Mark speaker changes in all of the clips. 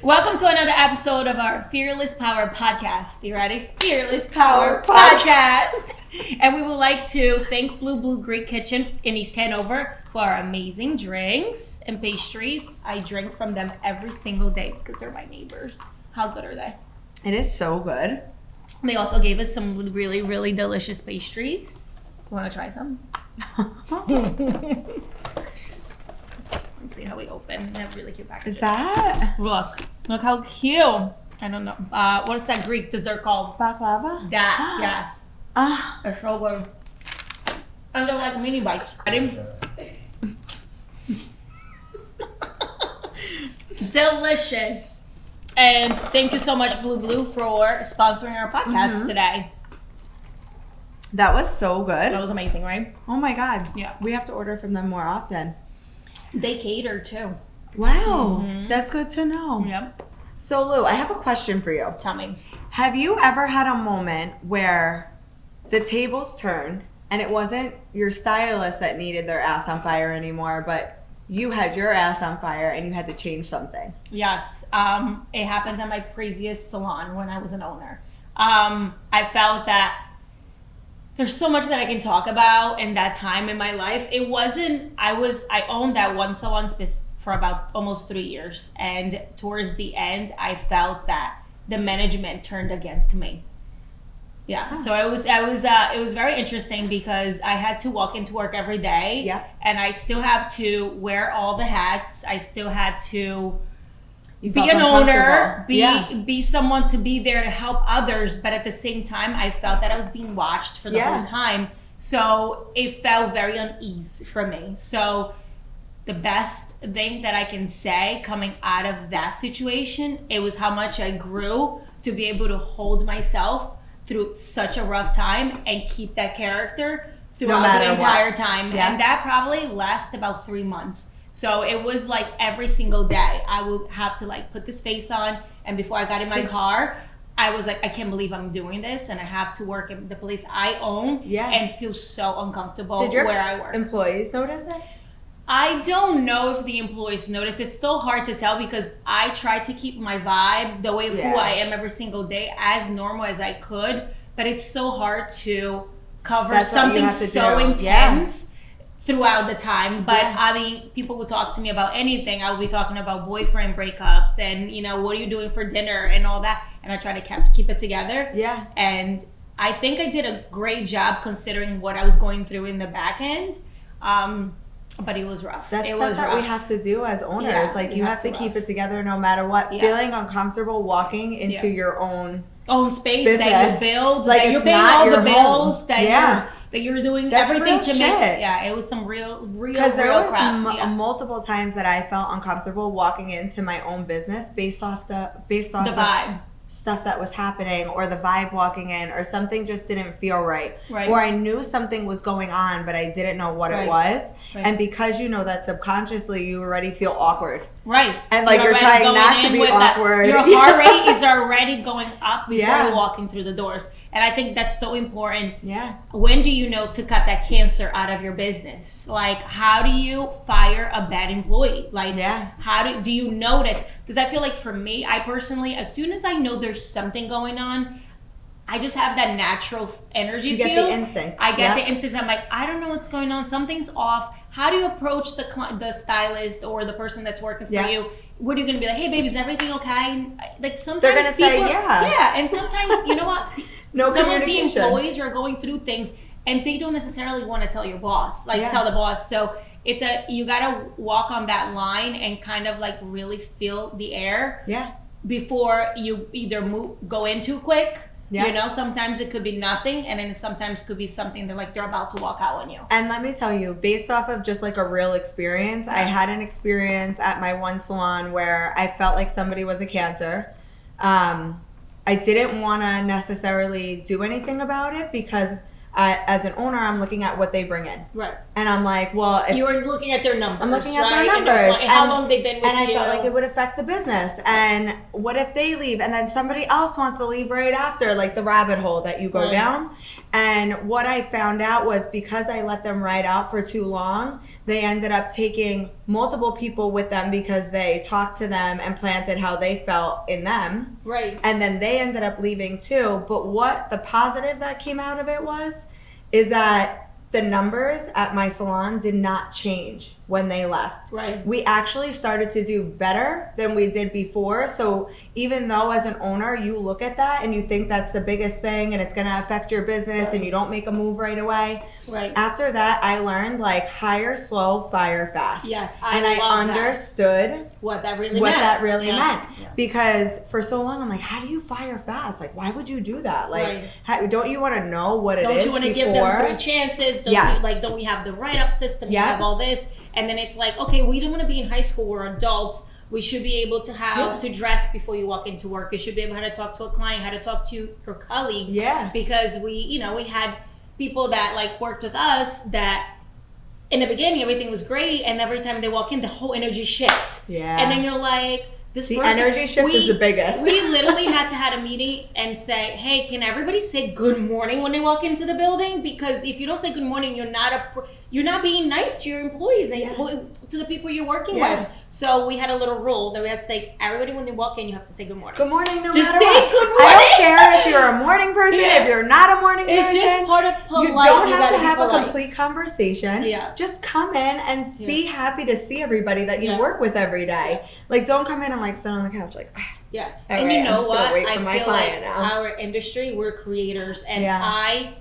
Speaker 1: Welcome to another episode of our Fearless Power Podcast. You ready? Fearless Power Podcast. And we would like to thank Blue Greek Kitchen in East Hanover for our amazing drinks and pastries. I drink from them every single day because they're my neighbors. How good are they?
Speaker 2: It is so good.
Speaker 1: They also gave us some really, really delicious pastries. You want to try some? Let's see how we open. They have really cute packages.
Speaker 2: Is that?
Speaker 1: Look how cute. I don't know. What is that Greek dessert called?
Speaker 2: Baklava?
Speaker 1: That, yes. They're so good. And they're like mini bites. Ready? Delicious. And thank you so much, Blue, for sponsoring our podcast today.
Speaker 2: That was so good.
Speaker 1: That was amazing, right?
Speaker 2: Oh my God.
Speaker 1: Yeah.
Speaker 2: We have to order from them more often.
Speaker 1: They cater too.
Speaker 2: Wow. That's good to know.
Speaker 1: Yep.
Speaker 2: So Lou, I have a question for you.
Speaker 1: Tell me.
Speaker 2: Have you ever had a moment where the tables turned and it wasn't your stylist that needed their ass on fire anymore, but you had your ass on fire and you had to change something?
Speaker 1: Yes. It happened at my previous salon when I was an owner. I felt that there's so much that I can talk about in that time in my life. It wasn't, I owned that one salon for about almost 3 years. And towards the end, I felt that the management turned against me. Yeah. So it was very interesting because I had to walk into work every day.
Speaker 2: Yeah.
Speaker 1: And I still have to wear all the hats. I still had to
Speaker 2: You
Speaker 1: be
Speaker 2: felt
Speaker 1: an owner,
Speaker 2: uncomfortable.
Speaker 1: be someone to be there to help others, but at the same time, I felt that I was being watched for the whole time. So it felt very uneasy for me. So the best thing that I can say coming out of that situation, it was how much I grew to be able to hold myself through such a rough time and keep that character throughout the entire time.
Speaker 2: Yeah.
Speaker 1: And that probably lasted about 3 months. So it was like every single day I would have to like put this face on, and before I got in my car, I was like, I can't believe I'm doing this, and I have to work in the place I own and feel so uncomfortable where I work.
Speaker 2: Employees notice it?
Speaker 1: I don't know if the employees notice. It's so hard to tell because I try to keep my vibe the way of who I am every single day as normal as I could, but it's so hard to cover something so intense throughout the time. But I mean, people would talk to me about anything. I would be talking about boyfriend breakups and, you know, what are you doing for dinner and all that. And I try to keep it together. Yeah. And I think I did a great job considering what I was going through in the back end. But it was rough.
Speaker 2: That's stuff that we have to do as owners.
Speaker 1: Yeah,
Speaker 2: like you have to keep it together no matter what. Yeah. Feeling uncomfortable walking into your own
Speaker 1: space
Speaker 2: business,
Speaker 1: that you build,
Speaker 2: like
Speaker 1: that you're paying all the bills, that you're doing everything to make. Yeah, it was some real
Speaker 2: because there was
Speaker 1: crap.
Speaker 2: Multiple times that I felt uncomfortable walking into my own business based off the
Speaker 1: vibe.
Speaker 2: Stuff that was happening, or the vibe walking in, or something just didn't feel right. Or I knew something was going on, but I didn't know what it was. And because you know that subconsciously, you already feel awkward. And like you're trying not to be awkward.
Speaker 1: Your heart rate is already going up before you're walking through the doors. And I think that's so important. When do you know to cut that cancer out of your business? Like, how do you fire a bad employee? Like, how do you notice? Because I feel like for me, I personally, as soon as I know there's something going on, I just have that natural energy feel.
Speaker 2: You get the instinct.
Speaker 1: I get the instinct. I'm like, I don't know what's going on. Something's off. How do you approach the stylist or the person that's working for you? What are you going to be like, hey, baby, is everything okay? Like sometimes
Speaker 2: they're going to say,
Speaker 1: and sometimes, you know what? Some of the employees are going through things and they don't necessarily want to tell your boss, tell the boss. So you gotta walk on that line and kind of like really feel the air before you either go in too quick. You know, sometimes it could be nothing, and then sometimes it could be something that like they're about to walk out on you.
Speaker 2: And let me tell you, based off of just like a real experience, I had an experience at my one salon where I felt like somebody was a cancer. I didn't want to necessarily do anything about it because as an owner, I'm looking at what they bring in. And I'm like, well, if
Speaker 1: you were looking at their numbers.
Speaker 2: I'm looking at their numbers.
Speaker 1: And how long they've been with you.
Speaker 2: And I felt like it would affect the business. And what if they leave and then somebody else wants to leave right after, like the rabbit hole that you go down. And what I found out was because I let them ride out for too long, they ended up taking multiple people with them because they talked to them and planted how they felt in them.
Speaker 1: Right.
Speaker 2: And then they ended up leaving too. But what the positive that came out of it is that the numbers at my salon did not change when they left.
Speaker 1: Right.
Speaker 2: We actually started to do better than we did before. So even though as an owner, you look at that and you think that's the biggest thing and it's going to affect your business and you don't make a move right away.
Speaker 1: Right.
Speaker 2: After that, I learned like hire slow, fire fast.
Speaker 1: Yes.
Speaker 2: And I understood
Speaker 1: what that really
Speaker 2: meant. Because for so long, I'm like, how do you fire fast? Like, why would you do that? Like, don't you want to know what it is before?
Speaker 1: Don't you want to give them 3 chances? Don't we have the write-up system? You have all this. And then it's like, okay, we don't want to be in high school. We're adults. We should be able to have to dress before you walk into work. You should be able how to talk to a client, how to talk to your colleagues.
Speaker 2: Yeah.
Speaker 1: Because we had people that like worked with us that in the beginning everything was great, and every time they walk in, the whole energy shifts.
Speaker 2: Yeah.
Speaker 1: And then you're like,
Speaker 2: the energy shift is the biggest.
Speaker 1: We literally had to have a meeting and say, hey, can everybody say good morning when they walk into the building? Because if you don't say good morning, you're not being nice to your employees and to the people you're working with. So we had a little rule that we had to say, everybody when they walk in, you have to say good morning.
Speaker 2: Good morning, no
Speaker 1: just
Speaker 2: matter
Speaker 1: say
Speaker 2: what.
Speaker 1: Good morning.
Speaker 2: I don't care if you're a morning person, if you're not a morning person.
Speaker 1: It's just part of polite.
Speaker 2: You don't have to have a complete conversation.
Speaker 1: Yeah.
Speaker 2: Just come in and be happy to see everybody that you work with every day. Like, don't come in and like sit on the couch like,
Speaker 1: yeah.
Speaker 2: And
Speaker 1: right,
Speaker 2: you know what? I feel like
Speaker 1: our industry, we're creators, and I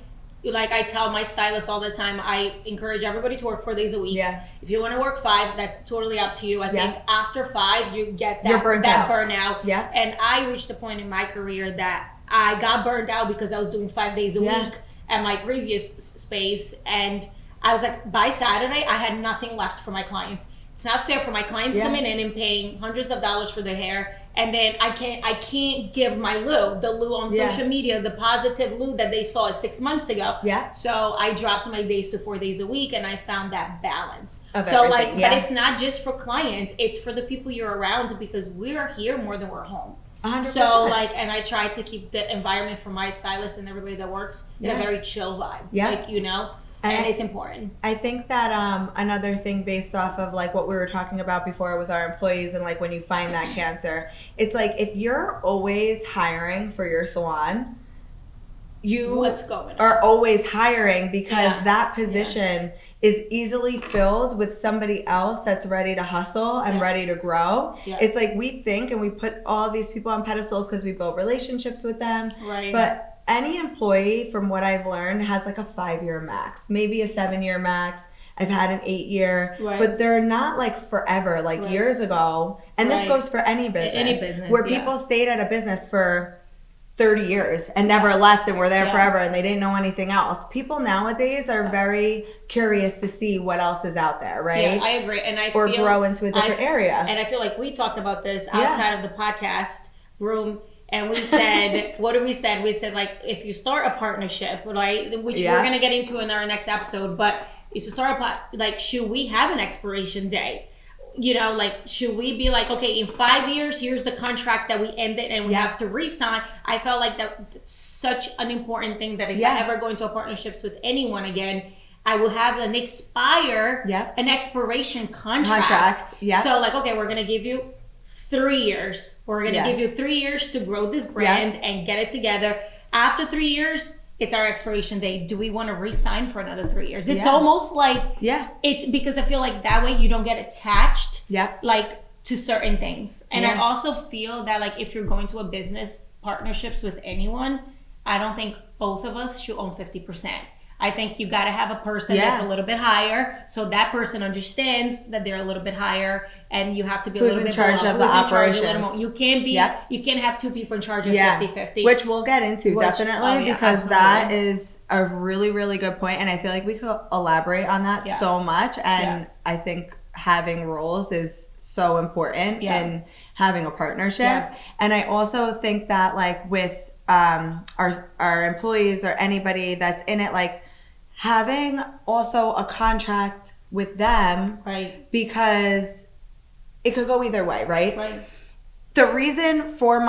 Speaker 1: tell my stylist all the time, I encourage everybody to work 4 days a week. Yeah. If you want to work 5, that's totally up to you. I think after 5, you get that burnout. Yeah. And I reached a point in my career that I got burned out because I was doing 5 days a week at my previous space, and I was like, by Saturday, I had nothing left for my clients. It's not fair for my clients coming in and paying hundreds of dollars for their hair, and then I can't give my the loo on social media, the positive loo that they saw 6 months ago. Yeah. So I dropped my days to 4 days a week, and I found that balance. But it's not just for clients; it's for the people you're around, because we are here more than we're home. 100%. So and I try to keep the environment for my stylist and everybody that works in a very chill vibe. Yeah. And it's important.
Speaker 2: I think that another thing based off of like what we were talking about before with our employees and like when you find that cancer, it's like if you're always hiring for your salon, you are always hiring because that position is easily filled with somebody else that's ready to hustle and ready to grow. Yeah. It's like we think and we put all these people on pedestals because we build relationships with them. Right. But any employee, from what I've learned, has like a 5-year max, maybe a 7-year max. I've had an 8-year, but they're not like forever, like years ago. And this goes for any business. Where people stayed at a business for 30 years and never left and were there forever and they didn't know anything else. People nowadays are very curious to see what else is out there, right?
Speaker 1: Yeah, I agree. And I
Speaker 2: feel grow into a different area.
Speaker 1: And I feel like we talked about this outside of the podcast room. And we said, what did we say? We said, like, if you start a partnership, right, which we're going to get into in our next episode, but if you start should we have an expiration day? You know, like, should we be like, okay, in 5 years, here's the contract that we ended and we have to re-sign? I felt like that's such an important thing that if I ever go into a partnerships with anyone again, I will have an expiration contract. So, like, okay, we're going to give you 3 years. We're going to give you 3 years to grow this brand and get it together. After 3 years, it's our expiration date. Do we want to re-sign for another 3 years? It's almost like it's because I feel like that way you don't get attached like to certain things. And I also feel that like if you're going to a business partnerships with anyone, I don't think both of us should own 50%. I think you got to have a person that's a little bit higher, so that person understands that they're a little bit higher, and you have to be a little bit in charge of the operations. You can't be, you can't have 2 people in charge of 50-50.
Speaker 2: Which we'll get into definitely because that is a really, really good point, and I feel like we could elaborate on that so much, and I think having roles is so important in having a partnership. Yes. And I also think that like with our employees or anybody that's in it, like having also a contract with them, because it could go either way, right? the reason for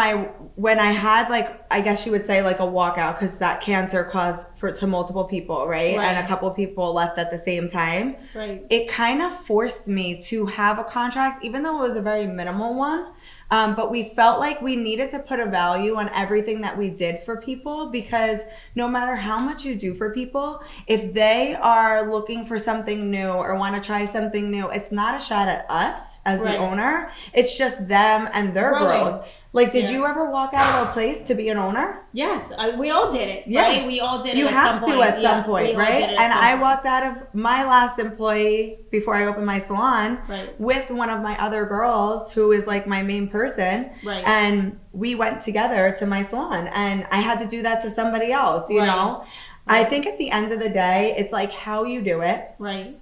Speaker 2: when I had like, I guess you would say like a walkout, because that cancer caused to multiple people, right? And a couple people left at the same time.
Speaker 1: Right.
Speaker 2: It kind of forced me to have a contract, even though it was a very minimal one. But we felt like we needed to put a value on everything that we did for people, because no matter how much you do for people, if they are looking for something new or want to try something new, it's not a shot at us as the owner. It's just them and their growth. Like, did you ever walk out of a place to be an owner?
Speaker 1: Yes, we all did it, right? We all did it at some point.
Speaker 2: You have to at some point, right? And I walked out of my last employee before I opened my salon with one of my other girls who is like my main person.
Speaker 1: Right.
Speaker 2: And we went together to my salon, and I had to do that to somebody else, you know? I think at the end of the day, it's like how you do it.
Speaker 1: Right.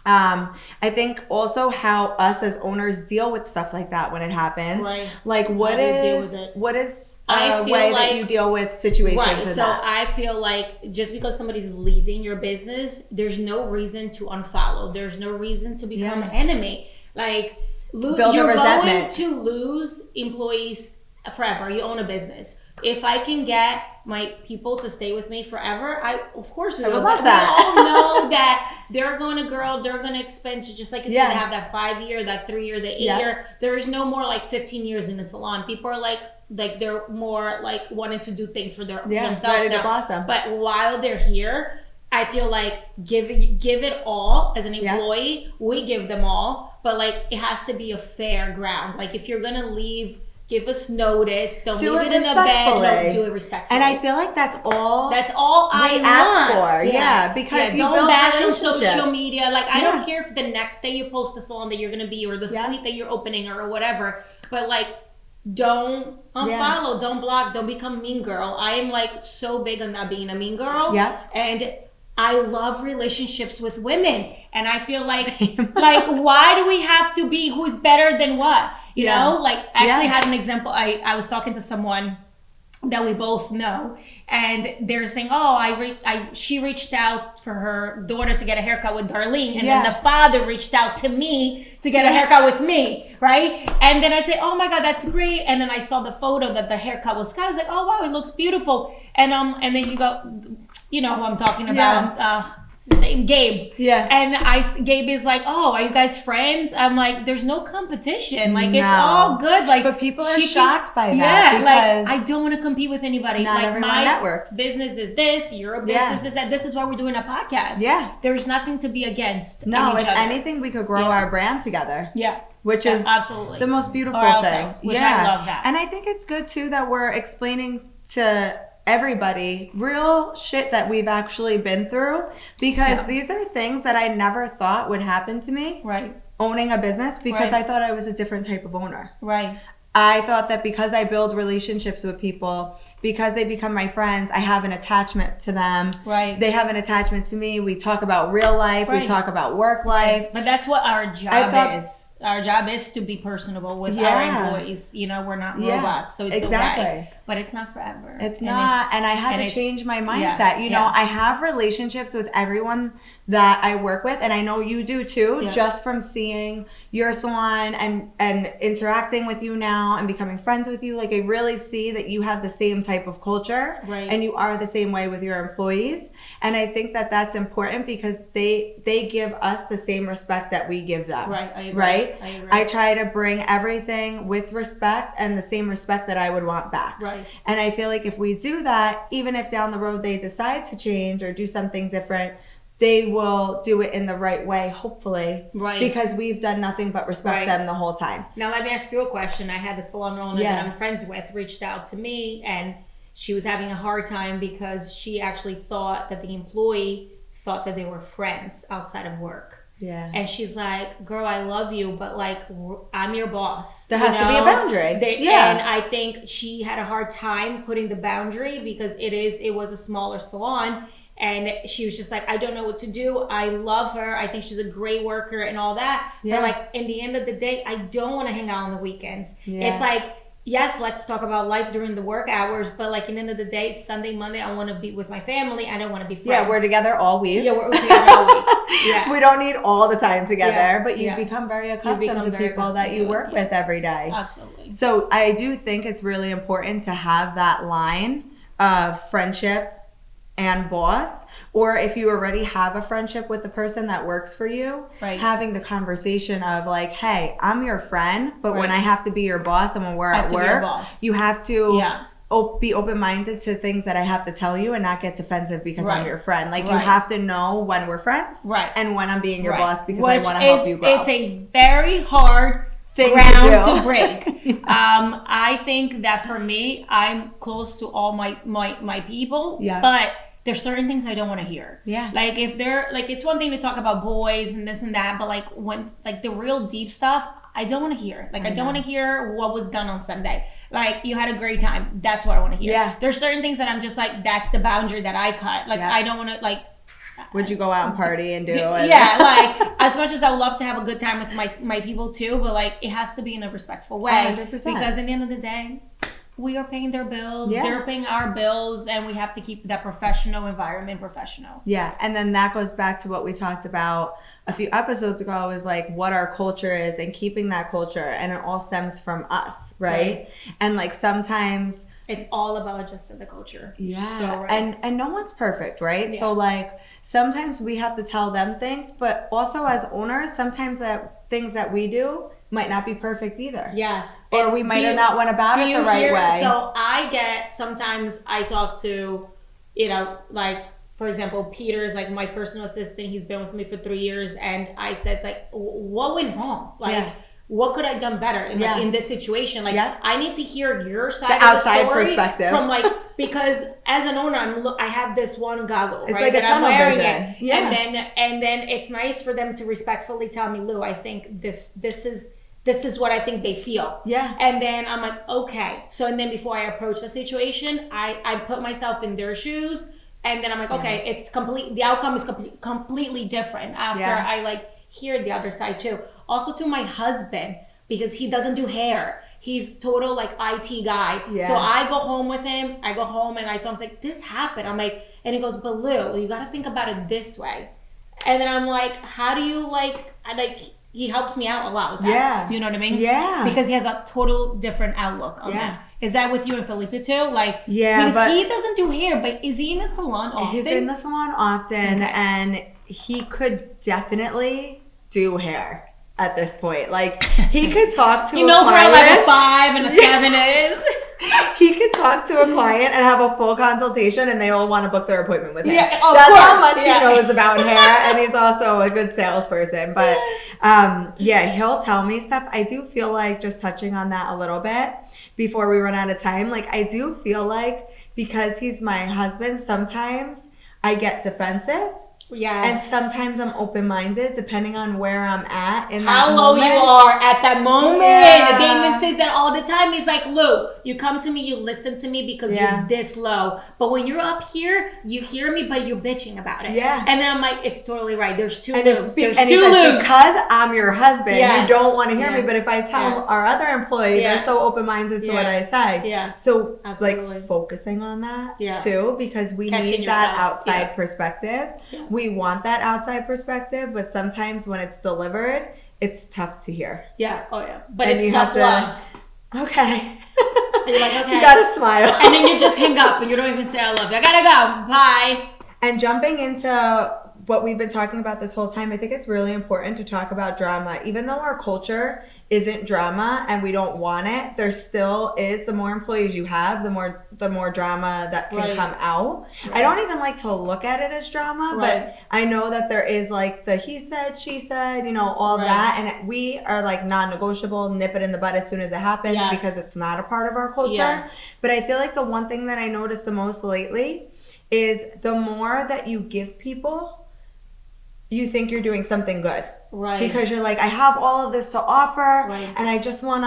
Speaker 2: I think also how us as owners deal with stuff like that when it happens.
Speaker 1: Right.
Speaker 2: Like what is a way that you deal with situations like that?
Speaker 1: So I feel like just because somebody's leaving your business, there's no reason to unfollow. There's no reason to become an enemy. Like you're going to lose employees forever. You own a business. If I can get my people to stay with me forever, of course we will.
Speaker 2: Love that.
Speaker 1: We all know that they're going to grow, they're going to expand, just like you said, to have that 5-year, that 3-year, the 8-year. There is no more like 15 years in the salon. People are like they're more like wanting to do things for themselves now.
Speaker 2: Awesome.
Speaker 1: But while they're here, I feel like give it all as an employee. Yeah. We give them all, but like it has to be a fair ground. Like if you're gonna leave, give us notice. Don't leave it in a bed. No, do it respectfully.
Speaker 2: And I feel like that's all
Speaker 1: I
Speaker 2: ask for. Yeah, because you
Speaker 1: don't bash on social media. Like I don't care if the next day you post the salon that you're gonna be or the suite that you're opening or whatever. But like, don't unfollow, don't block, don't become mean girl. I am like so big on not being a mean girl.
Speaker 2: Yeah.
Speaker 1: And I love relationships with women. And I feel like like why do we have to be who's better than what? You know, like I actually had an example. I was talking to someone that we both know, and they're saying, she reached out for her daughter to get a haircut with Darlene, and then the father reached out to me to get a haircut with me, right? And then I say, oh my God, that's great. And then I saw the photo that the haircut was cut. I was like, oh wow, it looks beautiful. And then you go, you know who I'm talking about. His name, Gabe.
Speaker 2: Yeah.
Speaker 1: And Gabe is like, oh, are you guys friends? I'm like, there's no competition. Like, it's all good. Like,
Speaker 2: but people are shocked by that.
Speaker 1: Yeah, like, I don't want to compete with anybody.
Speaker 2: Not
Speaker 1: like,
Speaker 2: everyone
Speaker 1: my
Speaker 2: networks.
Speaker 1: business is this, your business is that. This is why we're doing a podcast.
Speaker 2: Yeah.
Speaker 1: There's nothing to be against.
Speaker 2: No, if anything, we could grow our brand together.
Speaker 1: Yeah.
Speaker 2: Which is
Speaker 1: absolutely
Speaker 2: the most beautiful thing.
Speaker 1: Which I love that.
Speaker 2: And I think it's good too that we're explaining to everybody real shit that we've actually been through, because these are things that I never thought would happen to me.
Speaker 1: Right.
Speaker 2: Owning a business, because I thought I was a different type of owner.
Speaker 1: Right.
Speaker 2: I thought that because I build relationships with people, because they become my friends, I have an attachment to them.
Speaker 1: Right.
Speaker 2: They have an attachment to me. We talk about real life. We talk about work life.
Speaker 1: But that's what our job is. Our job is to be personable with our employees. You know, we're not robots, so it's okay. But it's not forever.
Speaker 2: It's not. And I had to change my mindset. You know, I have relationships with everyone that I work with, and I know you do too, just from seeing your salon and interacting with you now and becoming friends with you. Like, I really see that you have the same type of culture, and you are the same way with your employees. And I think that that's important, because they give us the same respect that we give them.
Speaker 1: Right, I agree.
Speaker 2: Right? I agree. I try to bring everything with respect and the same respect that I would want back.
Speaker 1: Right.
Speaker 2: And I feel like if we do that, even if down the road they decide to change or do something different, they will do it in the right way, hopefully.
Speaker 1: Right.
Speaker 2: Because we've done nothing but respect them the whole time.
Speaker 1: Now let me ask you a question. I had a salon owner that I'm friends with reached out to me, and she was having a hard time because she actually thought that the employee thought that they were friends outside of work.
Speaker 2: Yeah.
Speaker 1: And she's like, girl, I love you, but like, I'm your boss.
Speaker 2: There has to be a boundary.
Speaker 1: And I think she had a hard time putting the boundary, because it was a smaller salon. And she was just like, I don't know what to do. I love her. I think she's a great worker and all that. Yeah. But like, in the end of the day, I don't want to hang out on the weekends. Yeah. It's like, yes, let's talk about life during the work hours, but like at the end of the day, Sunday, Monday, I want to be with my family. I don't want to be friends.
Speaker 2: Yeah, we're together all week.
Speaker 1: Yeah, we're together all week. Yeah.
Speaker 2: We don't need all the time together, but you become very accustomed to
Speaker 1: very
Speaker 2: people that you work with every day.
Speaker 1: Absolutely.
Speaker 2: So I do think it's really important to have that line of friendship and boss, or if you already have a friendship with the person that works for you, having the conversation of like, hey, I'm your friend, but when I have to be your boss and when we're at work, you have to be open-minded to things that I have to tell you and not get defensive because I'm your friend. Like you have to know when we're friends and when I'm being your boss because I want to help you grow.
Speaker 1: It's a very hard ground to break. I think that for me, I'm close to all my people, but there's certain things I don't want to hear. Yeah. Like if they're like, it's one thing to talk about boys and this and that, but like when like the real deep stuff, I don't want to hear. Like I don't want to hear what was done on Sunday. Like you had a great time. That's what I want to hear. Yeah. There's certain things that I'm just like, that's the boundary that I cut. Like I don't want to like.
Speaker 2: Would you go out and party and do it?
Speaker 1: Yeah, like as much as I would love to have a good time with my people too, but like it has to be in a respectful way.
Speaker 2: 100%.
Speaker 1: Because at the end of the day, we are paying their bills, they're paying our bills, and we have to keep that professional environment professional.
Speaker 2: Yeah, and then that goes back to what we talked about a few episodes ago, is like what our culture is and keeping that culture, and it all stems from us, right? And like sometimes
Speaker 1: it's all about adjusting the culture.
Speaker 2: Yeah, so, and no one's perfect, right? Yeah. So like sometimes we have to tell them things, but also as owners, sometimes that things that we do might not be perfect either. Yes. Or we might have not went about it the right way.
Speaker 1: So sometimes I talk to, like, for example, Peter's like my personal assistant. He's been with me for 3 years. And I said, it's like, what went wrong? Like, what could I have done better in this situation? Like, I need to hear your side of the
Speaker 2: outside
Speaker 1: story
Speaker 2: perspective.
Speaker 1: From like, because as an owner, I have this one goggle,
Speaker 2: it's
Speaker 1: right?
Speaker 2: Like
Speaker 1: that I'm wearing
Speaker 2: vision.
Speaker 1: It. Yeah. And then it's nice for them to respectfully tell me, Lou, I think this is what I think they feel. Yeah. And then I'm like, okay. So, and then before I approach the situation, I put myself in their shoes. And then I'm like, okay, the outcome is completely different after I like hear the other side too. Also to my husband, because he doesn't do hair. He's total like IT guy. Yeah. So I go home with him. I go home and I tell him, like, this happened. I'm like, and he goes, but Lou, you got to think about it this way. And then I'm like, how do you he helps me out a lot with that. Yeah. You know what I mean? Yeah. Because he has a total different outlook on that. Is that with you and Felipe too? Like, because he doesn't do hair, but is he in the salon often?
Speaker 2: He's in the salon often, and he could definitely do hair at this point. Like, he could talk to
Speaker 1: he knows where like a 5 and a 7 is.
Speaker 2: He could talk to a client and have a full consultation, and they all want to book their appointment with him.
Speaker 1: Yeah,
Speaker 2: that's how much he knows about hair, and he's also a good salesperson. But he'll tell me stuff. I do feel like, just touching on that a little bit before we run out of time, like I do feel like because he's my husband, sometimes I get defensive. Yes. And sometimes I'm open-minded depending on where I'm at in that moment.
Speaker 1: How low you are at that moment. Yeah. Damon says that all the time. He's like, Lou, you come to me, you listen to me because you're this low. But when you're up here, you hear me, but you're bitching about it. Yeah. And then I'm like, it's totally right. There's two Lou's. There's two Lou's.
Speaker 2: Because I'm your husband, you don't want to hear me. But if I tell our other employee, they're so open-minded to what I say. Yeah. So like focusing on that too, because we need that outside perspective. Yeah. We want that outside perspective, but sometimes when it's delivered, it's tough to hear.
Speaker 1: Yeah. Oh yeah. But it's tough love.
Speaker 2: Okay.
Speaker 1: You're like, okay.
Speaker 2: You gotta smile.
Speaker 1: And then you just hang up and you don't even say I love you. I gotta go. Bye.
Speaker 2: And jumping into what we've been talking about this whole time, I think it's really important to talk about drama. Even though our culture isn't drama and we don't want it, there still is. The more employees you have, the more drama that can come out. I don't even like to look at it as drama, but I know that there is like the he said, she said, all that, and we are like non-negotiable, nip it in the bud as soon as it happens because it's not a part of our culture. Yes. But I feel like the one thing that I noticed the most lately is the more that you give people, you think you're doing something good. Right. Because you're like, I have all of this to offer, and I just want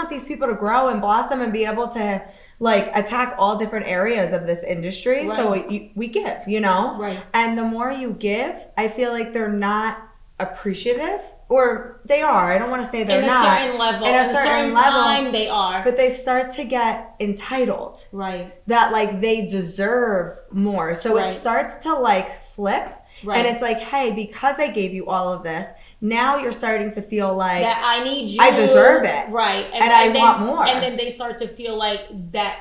Speaker 2: these people to grow and blossom and be able to like attack all different areas of this industry. Right. So we give, Right. And the more you give, I feel like they're not appreciative or they are. I don't want to say they're
Speaker 1: in
Speaker 2: not.
Speaker 1: In a certain level. In a certain level, time, they are.
Speaker 2: But they start to get entitled.
Speaker 1: Right.
Speaker 2: That like they deserve more. So it starts to like flip. Right. And it's like, hey, because I gave you all of this, now you're starting to feel like
Speaker 1: that I need you.
Speaker 2: I deserve it.
Speaker 1: Right.
Speaker 2: And I want more.
Speaker 1: And then they start to feel like that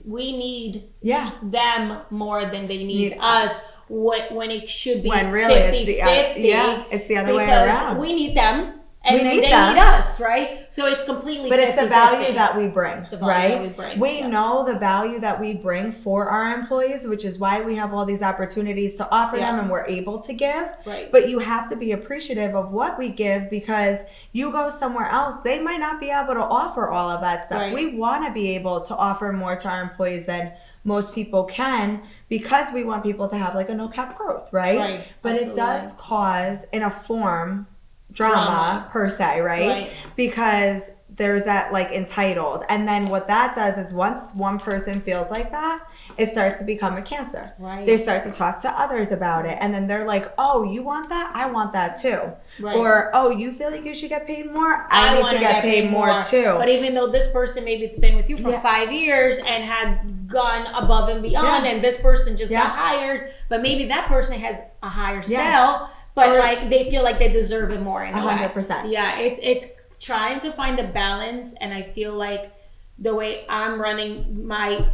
Speaker 1: we need them more than they need us. When it should be
Speaker 2: when really
Speaker 1: 50-50.
Speaker 2: It's the other way around.
Speaker 1: We need them. And then they need us, right? So it's completely.
Speaker 2: But it's the value that we bring,
Speaker 1: right?
Speaker 2: We know the value that we bring for our employees, which is why we have all these opportunities to offer them and we're able to give.
Speaker 1: Right.
Speaker 2: But you have to be appreciative of what we give, because you go somewhere else, they might not be able to offer all of that stuff. Right. We want to be able to offer more to our employees than most people can, because we want people to have like a no cap growth, right? But absolutely. It does cause, in a form, drama per se, right? Because there's that like entitled, and then what that does is once one person feels like that, it starts to become a cancer. They start to talk to others about it, and then they're like, oh, you want that? I want that too. Or, oh, you feel like you should get paid more? I need to get paid more too.
Speaker 1: But even though this person, maybe it's been with you for 5 years and had gone above and beyond, and this person just got hired, but maybe that person has a higher sell, but like they feel like they deserve it more in a
Speaker 2: 100%.
Speaker 1: way. Yeah, it's trying to find a balance, and I feel like the way I'm running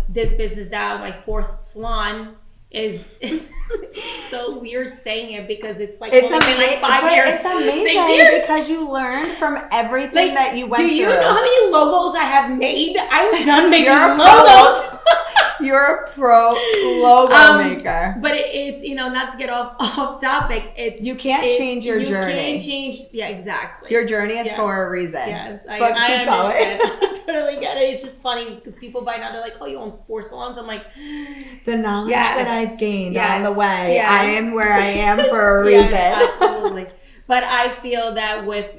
Speaker 1: this business now, my 4th salon, is so weird saying it, because it's like
Speaker 2: it's
Speaker 1: only been like 5 years.
Speaker 2: It's amazing 6 years. Because you learn from everything that you went through.
Speaker 1: Do you know how many logos I have made? I'm done making logos.
Speaker 2: You're a pro logo maker.
Speaker 1: But it's not to get off topic.
Speaker 2: You can't change your journey.
Speaker 1: You can't change. Yeah, exactly.
Speaker 2: Your journey is for a reason.
Speaker 1: Yes, I understand. I totally get it. It's just funny because people by now they're like, "Oh, you own 4 salons." I'm like,
Speaker 2: the knowledge that I've gained on the way. I am where I am for a reason.
Speaker 1: Absolutely. But I feel that with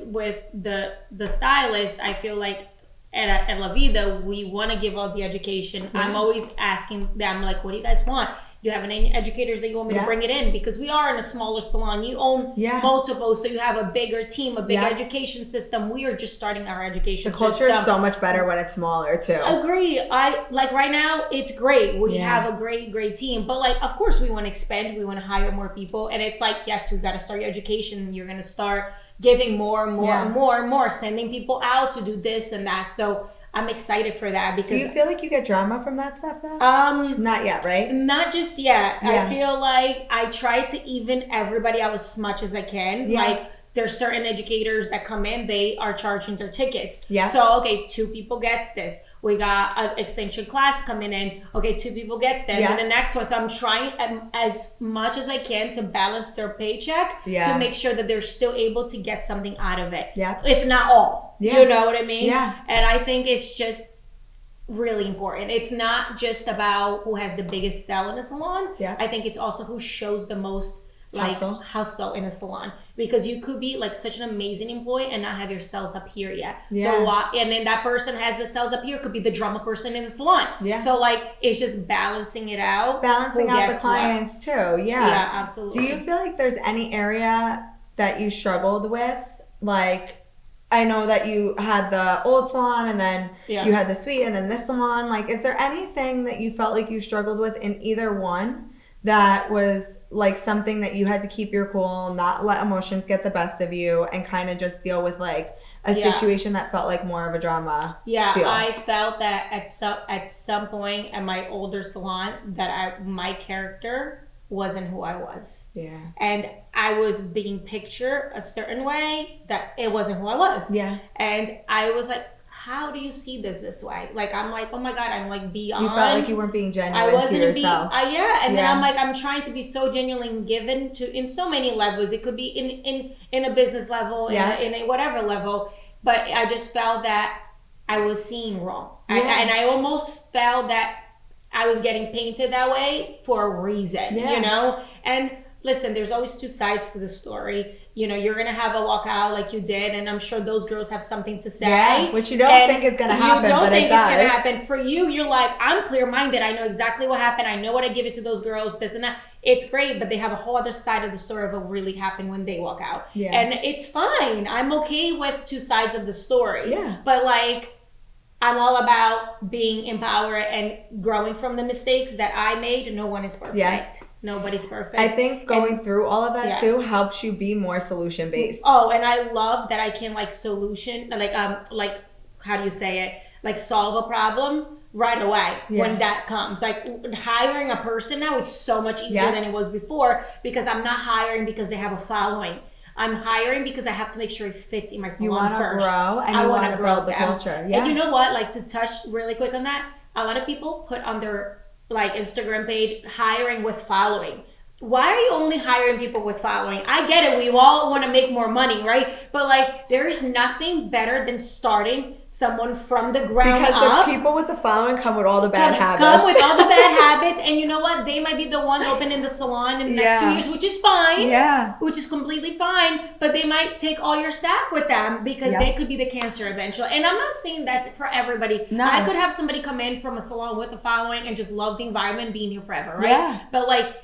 Speaker 1: the stylist, I feel like at La Vida, we want to give out the education. I'm always asking them, like, what do you guys want? Do you have any educators that you want me to bring it in? Because we are in a smaller salon. You own multiple, so you have a bigger team, a big education system. We are just starting our education system.
Speaker 2: The culture is so much better when it's smaller, too.
Speaker 1: Agree. Like right now, it's great. We have a great team. But like, of course, we want to expand. We want to hire more people. And it's like, yes, we've got to start your education. You're going to start giving more and more, sending people out to do this and that. So I'm excited for that. Because
Speaker 2: do you feel like you get drama from that stuff though? Not yet, right?
Speaker 1: Not just yet. I feel like I try to even everybody out as much as I can. Like there's certain educators that come in, they are charging their tickets. So okay, 2 people gets this. We got an extension class coming in. Okay, 2 people gets that. And the next one. So I'm trying as much as I can to balance their paycheck to make sure that they're still able to get something out of it. If not all. You know what I mean? And I think it's just really important. It's not just about who has the biggest sell in a salon. I think it's also who shows the most hustle in a salon, because you could be like such an amazing employee and not have your sales up here yet. So and then that person has the sales up here, could be the drama person in the salon. So like it's just balancing it out,
Speaker 2: balancing out the clients too.
Speaker 1: Yeah, absolutely.
Speaker 2: Do you feel like there's any area that you struggled with? Like, I know that you had the old salon and then you had the suite and then this salon. Like, is there anything that you felt like you struggled with in either one that was like something that you had to keep your cool, not let emotions get the best of you, and kind of just deal with like a situation that felt like more of a drama feel?
Speaker 1: I felt that at some point at my older salon that my character wasn't who I was. And I was being pictured a certain way that it wasn't who I was. And I was like, how do you see this way? Like, I'm like, oh my God, I'm like beyond.
Speaker 2: You felt like you weren't being genuine
Speaker 1: I wasn't
Speaker 2: to yourself.
Speaker 1: And then I'm like, I'm trying to be so genuinely given to in so many levels. It could be in a business level, in a whatever level. But I just felt that I was seen wrong. And I almost felt that I was getting painted that way for a reason, you know? And listen, there's always 2 sides to the story. You know, you're going to have a walkout like you did, and I'm sure those girls have something to say.
Speaker 2: Which you don't think is going to happen, but it does. You don't think it's going to happen.
Speaker 1: For you, you're like, I'm clear-minded. I know exactly what happened. I know what I give it to those girls, this and that. it's great, but they have a whole other side of the story of what really happened when they walk out.
Speaker 2: Yeah.
Speaker 1: And it's fine. I'm okay with two sides of the story.
Speaker 2: Yeah.
Speaker 1: But like, I'm all about being empowered and growing from the mistakes that I made. No one is perfect. Yeah. Nobody's perfect.
Speaker 2: I think going through all of that too helps you be more solution based.
Speaker 1: Oh, and I love that I can like how do you say it? Like solve a problem right away when that comes. Like hiring a person now is so much easier than it was before, because I'm not hiring because they have a following. I'm hiring because I have to make sure it fits in my salon.
Speaker 2: You want to grow and you want to build the culture. Yeah.
Speaker 1: And you know what? Like, to touch really quick on that, a lot of people put on their like Instagram page hiring with following. Why are you only hiring people with following? I get it. We all want to make more money, right? But like, there's nothing better than starting someone from the ground up.
Speaker 2: Because the people with the following come with all the bad habits.
Speaker 1: Come with all the bad habits. And you know what? They might be the ones opening the salon in the next 2 years, which is fine. Yeah. Which is completely fine. But they might take all your staff with them because they could be the cancer eventually. And I'm not saying that's for everybody. No. I could have somebody come in from a salon with a following and just love the environment, being here forever, right? Yeah. But like,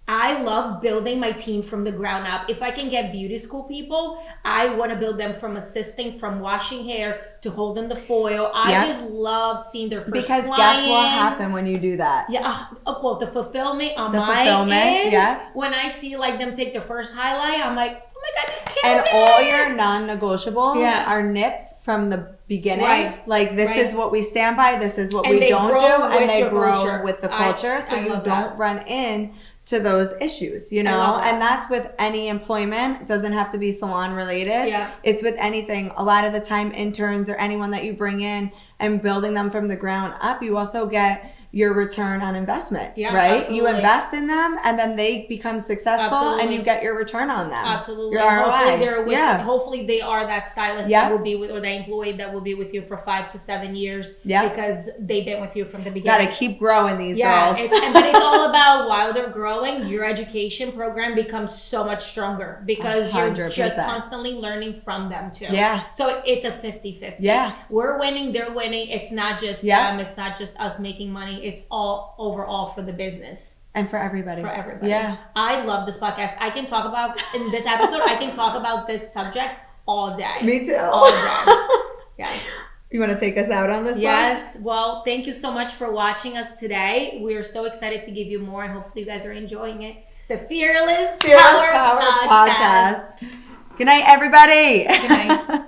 Speaker 1: I love building my team from the ground up. If I can get beauty school people, I want to build them from assisting, from washing hair to holding the foil. I just love seeing their first client.
Speaker 2: Because guess what happened when you do that?
Speaker 1: Yeah, well, the fulfillment on my end. When I see like them take their first highlight, I'm like, oh my God, they killed it.
Speaker 2: And all your non-negotiables are nipped from the beginning. Right. Like, this is what we stand by, this is what we don't do, and they grow with the culture, so you don't run in to those issues, you know? And that's with any employment. It doesn't have to be salon related. Yeah. It's with anything. A lot of the time, interns or anyone that you bring in and building them from the ground up, you also get your return on investment, right? Absolutely. You invest in them and then they become successful and you get your return on them.
Speaker 1: Absolutely. Your ROI. Hopefully they are that stylist that will be with, or the employee that will be with you for 5 to 7 years because they've been with you from the beginning.
Speaker 2: Gotta keep growing these girls.
Speaker 1: But it's all about, while they're growing, your education program becomes so much stronger because 100%. You're just constantly learning from them too. Yeah. So it's a 50-50. Yeah. We're winning, they're winning. It's not just them. It's not just us making money. It's all overall for the business.
Speaker 2: And for everybody.
Speaker 1: For everybody. Yeah. I love this podcast. I can talk about, in this episode, I can talk about this subject all day.
Speaker 2: Me too.
Speaker 1: All day. Yes.
Speaker 2: You want to take us out on this one?
Speaker 1: Yes. Well, thank you so much for watching us today. We are so excited to give you more, and hopefully you guys are enjoying it. The Fearless Power Podcast.
Speaker 2: Good night, everybody.
Speaker 1: Good night.